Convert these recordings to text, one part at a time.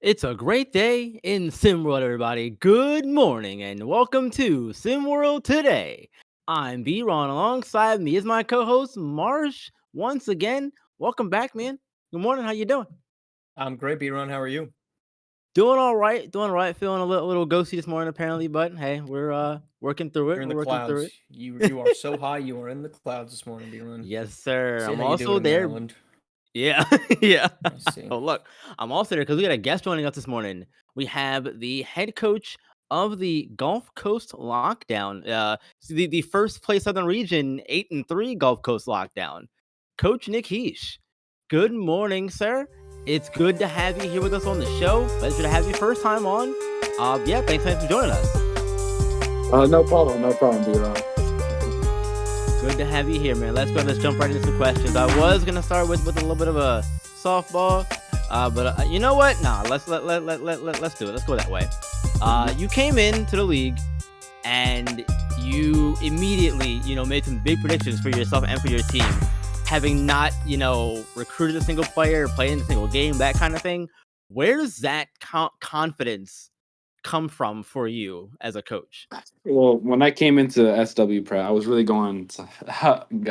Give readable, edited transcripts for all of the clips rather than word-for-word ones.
It's a great day in SimWorld, everybody. Good morning and welcome to SimWorld Today. I'm B-Ron. Alongside me is my co-host Marsh. Once again, welcome back, man. Good morning. How you doing? I'm great, B-Ron. How are you? Doing all right. Doing all right. Feeling a little ghosty this morning, apparently, but hey, we're working through it. You're in We're the working through clouds. it. You are so high. You are in the clouds this morning, B-Ron. Yes, sir. See I'm how you doing also in there. Maryland. Yeah, yeah. I see. Oh, look, I'm also there because we got a guest joining us this morning. We have the head coach of the Gulf Coast Lockdown, the first place Southern Region 8-3 Gulf Coast Lockdown, Coach Nick Heesh. Good morning, sir. It's good to have you here with us on the show. Pleasure to have you first time on. Yeah, thanks for joining us. No problem, B-Ron. Good to have you here, man. Let's jump right into some questions. I was gonna start with a little bit of a softball, but you know what? Nah, let's do it. Let's go that way. Mhm. You came into the league and you immediately, made some big predictions for yourself and for your team, having not, recruited a single player, played in a single game, that kind of thing. Where does that confidence come from for you as a coach? Well, when I came into SW Prep, I was really going to,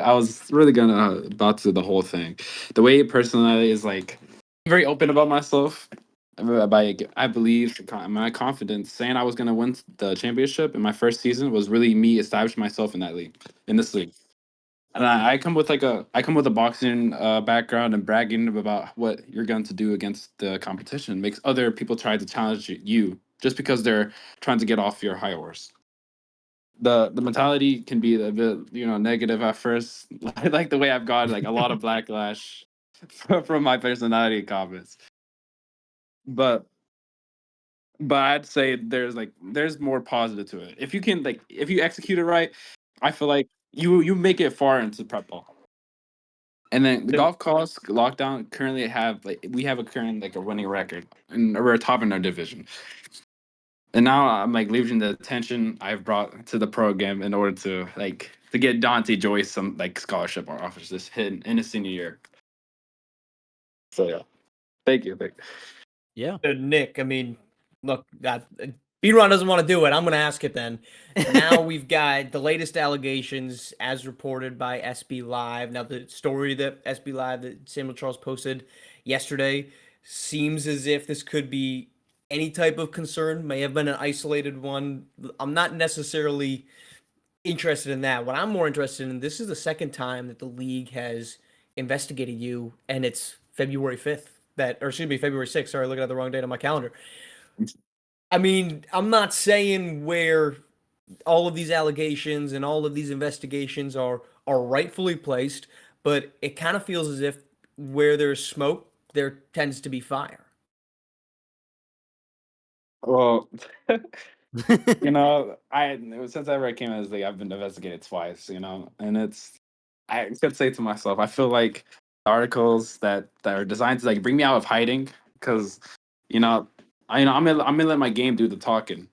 I was really gonna about to the whole thing. The way personally is like very open about myself. I believe my confidence saying I was gonna win the championship in my first season was really me establishing myself in that league, in this league. And I come with I come with a boxing background and bragging about what you're going to do against the competition makes other people try to challenge you just because they're trying to get off your high horse. The mentality can be a bit negative at first. Like the way I've got like a lot of backlash from my personality comments, but I'd say there's more positive to it. If you can if you execute it right, I feel like you make it far into prep ball. And then the So golf course lockdown currently have we have a current a winning record and we're top in our division. And now I'm like leveraging the attention I've brought to the program in order to to get Dante Joyce some scholarship or offers this hit in his senior year. So yeah, thank you. Yeah. Nick, I mean, look, B-Ron doesn't want to do it. I'm going to ask it then. Now we've got the latest allegations as reported by SB Live. Now the story that SB Live that Samuel Charles posted yesterday seems as if this could be any type of concern. May have been an isolated one. I'm not necessarily interested in that. What I'm more interested in, this is the second time that the league has investigated you, and it's February 5th or excuse me, February 6th. Sorry, looking at the wrong date on my calendar. I mean, I'm not saying where all of these allegations and all of these investigations are rightfully placed, but it kind of feels as if where there's smoke, there tends to be fire. Well, I since ever I came as I've been investigated twice, and I could say to myself, I feel like articles that are designed to bring me out of hiding because you know I'm gonna let my game do the talking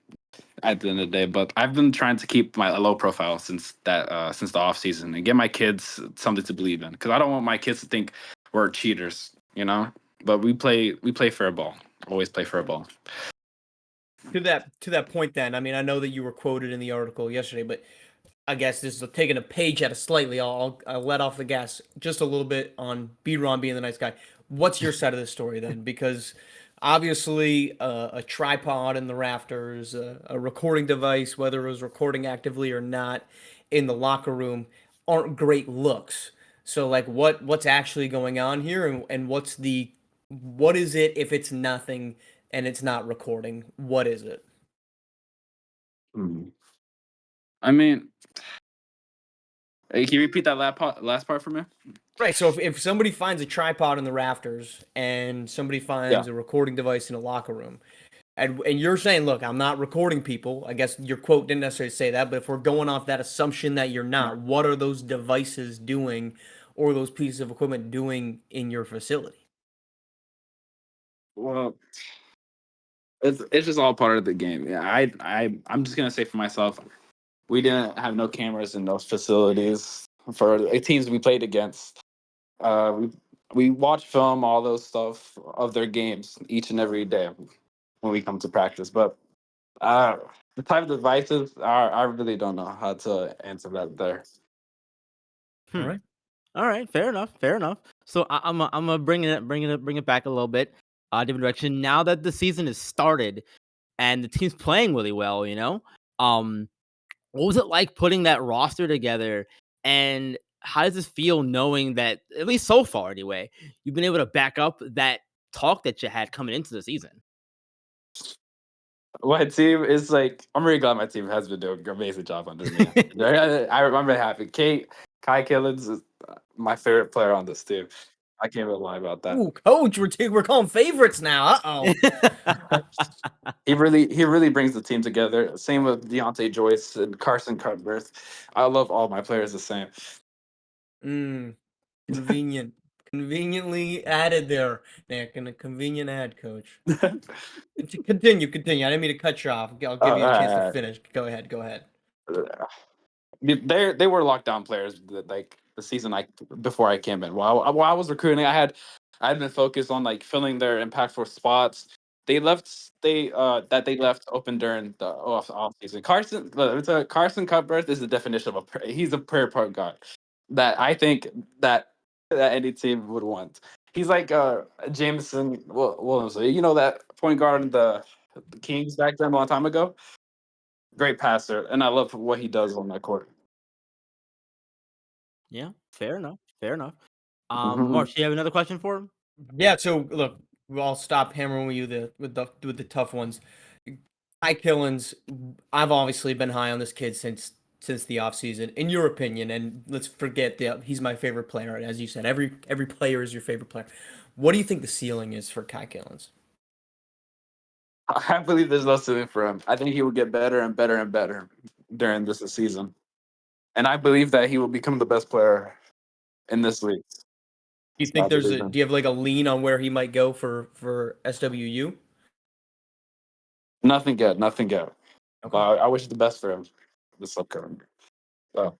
at the end of the day. But I've been trying to keep my low profile since the off season and get my kids something to believe in because I don't want my kids to think we're cheaters, But we play fair ball, always play fair ball. To that point, then, I mean, I know that you were quoted in the article yesterday, but I guess this is taking a page out of slightly. I'll let off the gas just a little bit on B-Ron being the nice guy. What's your side of the story then? Because obviously, a tripod in the rafters, a recording device, whether it was recording actively or not, in the locker room, aren't great looks. So, like, what's actually going on here, and what is it if it's nothing and it's not recording? What is it? Mhm. I mean, can you repeat that last part for me? Right. So if somebody finds a tripod in the rafters and somebody Yeah. finds a recording device in a locker room, and you're saying, look, I'm not recording people. I guess your quote didn't necessarily say that, but if we're going off that assumption that you're not, what are those devices doing or those pieces of equipment doing in your facility? Well, it's just all part of the game. Yeah, I'm just gonna say for myself, we didn't have no cameras in those facilities for the teams we played against. We watch film, all those stuff of their games each and every day when we come to practice. But uh, the type of devices, I really don't know how to answer that there. All Hmm. right. All right, fair enough, fair enough. So I'm gonna bring it back a little bit, different direction. Now that the season has started and the team's playing really well, um, what was it like putting that roster together? And how does this feel knowing that, at least so far anyway, you've been able to back up that talk that you had coming into the season? My team is like, I'm really glad my team has been doing an amazing job under me. I'm very happy. Kai Killens is my favorite player on this team. I can't even lie about that. Ooh, coach, we're calling favorites now. Uh-oh. He really brings the team together. Same with Deontay Joyce and Carson Cutbirth. I love all my players the same. Mm, convenient. Conveniently added there, Nick, and a convenient ad, coach. Continue. I didn't mean to cut you off. I'll give you a chance to Uh, finish. Go ahead. they were lockdown players that, like the season before I came in. While I was recruiting, I had been focused on like filling their impactful spots. They left open during the off season. Carson Cutbirth is the definition of he's a prayer point guard that I think that any team would want. He's like Jameson Williams. You know that point guard in the Kings back then a long time ago. Great passer, and I love what he does on that court. Yeah, fair enough, fair enough. Mhm. Marsh, do you have another question for him? Yeah, so look, I'll stop hammering you with the tough ones. Ty Killens, I've obviously been high on this kid since the offseason. In your opinion, and let's forget that he's my favorite player. And as you said, every player is your favorite player. What do you think the ceiling is for Kai Killens? I believe there's no ceiling for him. I think he will get better and better and better during this season, and I believe that he will become the best player in this league. Do you So I think believe do him. you have like a lean on where he might go for SWU? Nothing good, nothing good. Okay. But I wish the best for him this upcoming. So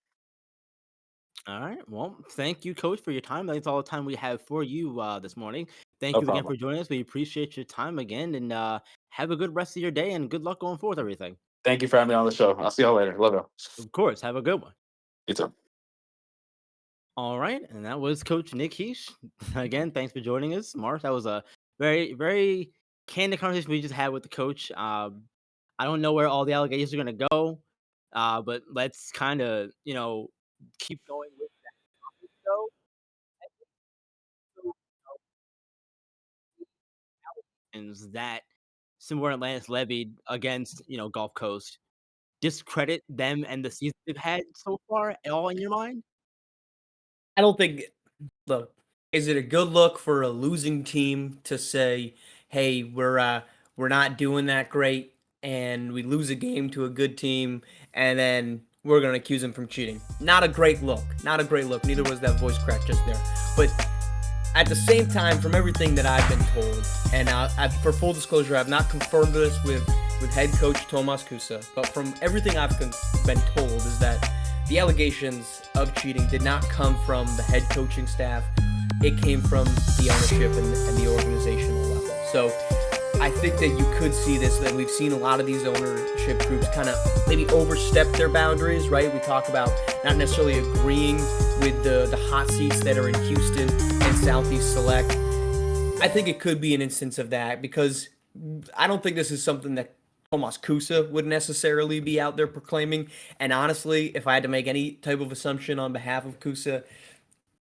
All right. Well, thank you, Coach, for your time. That's all the time we have for you this morning. Thank no you again problem. for joining us. We appreciate your time again, and have a good rest of your day, and good luck going forward with everything. Thank you for having me on the show. I'll see y'all later. Love you. Of course, have a good one. You too. All right, and that was Coach Nick Heesh. Again, thanks for joining us, Mark. That was a very, very candid conversation we just had with the coach. I don't know where all the allegations are going to go, but let's kind of, keep going with the show. That SimWorld Atlantis levied against, Gulf Coast discredit them and the season they've had so far at all in your mind? I don't think look, is it a good look for a losing team to say, "Hey, we're not doing that great and we lose a game to a good team and then we're going to accuse them from cheating." Not a great look. Not a great look. Neither was that voice crack just there. But at the same time, from everything that I've been told, and for full disclosure, I've not confirmed this with head coach Tomas Kusa, but from everything I've been told is that the allegations of cheating did not come from the head coaching staff. It came from the ownership and the organizational level. So I think that you could see this, that we've seen a lot of these ownership groups kind of maybe overstep their boundaries, right? We talk about not necessarily agreeing with the hot seats that are in Houston and Southeast Select. I think it could be an instance of that because I don't think this is something that Tomas Kusa would necessarily be out there proclaiming. And honestly, if I had to make any type of assumption on behalf of Kusa,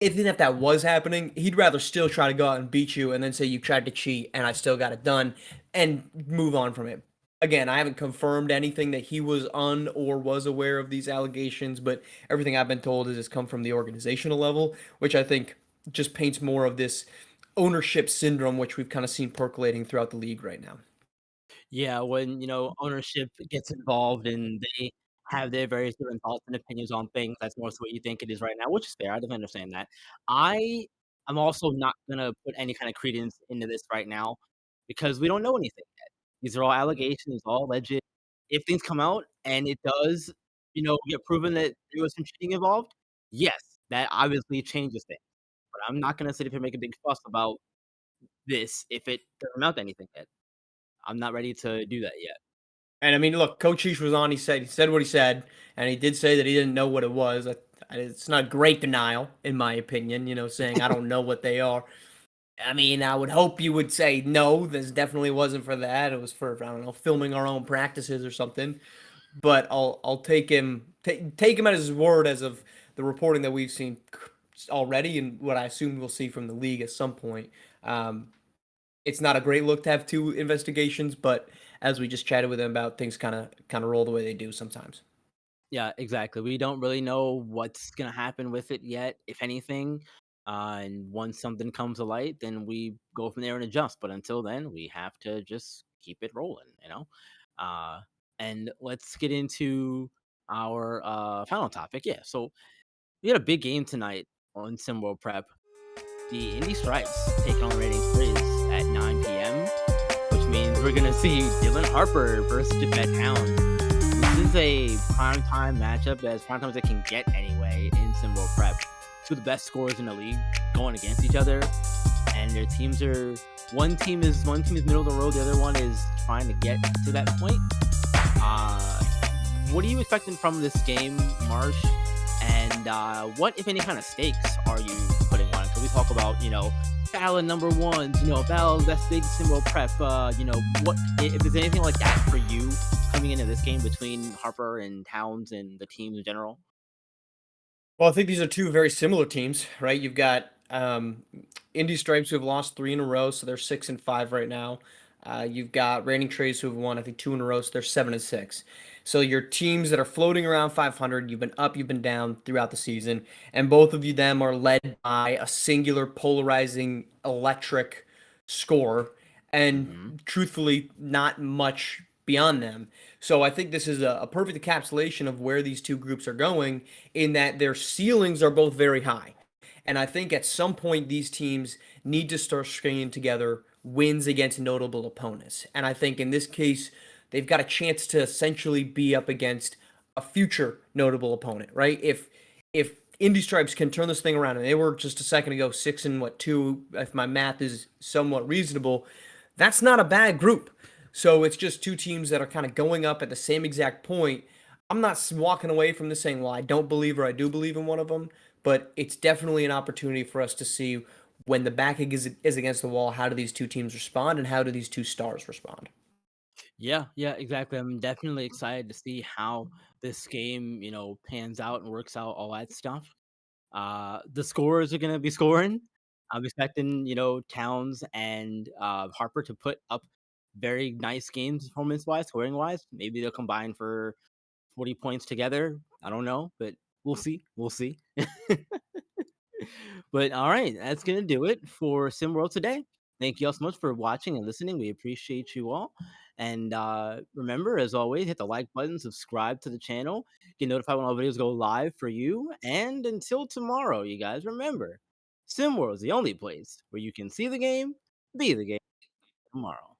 even if that was happening, he'd rather still try to go out and beat you and then say you tried to cheat and I still got it done and move on from it. Again, I haven't confirmed anything that he was or was aware of these allegations, but everything I've been told is it's come from the organizational level, which I think just paints more of this ownership syndrome, which we've kind of seen percolating throughout the league right now. Yeah, when, ownership gets involved and they have their various different thoughts and opinions on things, that's more so what you think it is right now, which is fair. I definitely understand that. I am also not gonna put any kind of credence into this right now because we don't know anything yet. These are all allegations, all alleged. If things come out and it does, get proven that there was some cheating involved, yes, that obviously changes things. But I'm not gonna sit up here and make a big fuss about this if it doesn't amount to anything yet. I'm not ready to do that yet. And I mean, look, Coach Heesh was on. He said what he said, and he did say that he didn't know what it was. It's not great denial, in my opinion. Saying I don't know what they are. I mean, I would hope you would say no. This definitely wasn't for that. It was for, I don't know, filming our own practices or something. But I'll take him at his word as of the reporting that we've seen already, and what I assume we'll see from the league at some point. Um, it's not a great look to have two investigations, but as we just chatted with him about, things kind of roll the way they do sometimes. Yeah, exactly. We don't really know what's gonna happen with it yet, if anything. And once something comes to light, then we go from there and adjust. But until then, we have to just keep it rolling. Uh, and let's get into our final topic. Yeah, so we had a big game tonight on SimWorld Prep. The Indy Stripes taking on the Rating Grizz at 9 p.m., which means we're gonna see Dylan Harper versus Defet Hound. This is a primetime matchup, as primetime as it can get anyway in SimWorld Prep. Two of the best scorers in the league going against each other, and their teams are one team is middle of the road, the other one is trying to get to that point. What are you expecting from this game, Marsh? And what, if any, kind of stakes are you putting on it? Because we talk about, battle number ones, battle that's big SimWorld Prep. What if there's anything like that for you coming into this game between Harper and Towns and the teams in general? Well, I think these are two very similar teams, right? You've got Indy Stripes, who have lost 3 in a row, so they're 6-5 right now. You've got Raining Trays, who have won, I think, 2 in a row, so they're 7-6. So your teams that are floating around 500, you've been up, you've been down throughout the season, and both of you them are led by a singular polarizing electric scorer, Hmm. and truthfully, not much beyond them. So I think this is a perfect encapsulation of where these two groups are going, in that their ceilings are both very high. And I think at some point these teams need to start stringing together wins against notable opponents. And I think in this case, they've got a chance to essentially be up against a future notable opponent, right? If Indy Stripes can turn this thing around, and they were just a second ago 6-2, if my math is somewhat reasonable, that's not a bad group. So it's just two teams that are kind of going up at the same exact point. I'm not walking away from this saying, well, I don't believe or I do believe in one of them, but it's definitely an opportunity for us to see, when the backing is against the wall, how do these two teams respond, and how do these two stars respond? Yeah, yeah, exactly. I'm definitely excited to see how this game, pans out and works out, all that stuff. The scorers are gonna be scoring. I'm expecting, Towns and Harper to put up very nice games performance wise, scoring wise. Maybe they'll combine for 40 points together. I don't know, but we'll see. We'll see. But all right, that's gonna do it for SimWorld today. Thank you all so much for watching and listening. We appreciate you all. And remember, as always, hit the like button, subscribe to the channel, get notified when all videos go live for you. And until tomorrow, you guys remember, SimWorld is the only place where you can see the game, be the game tomorrow.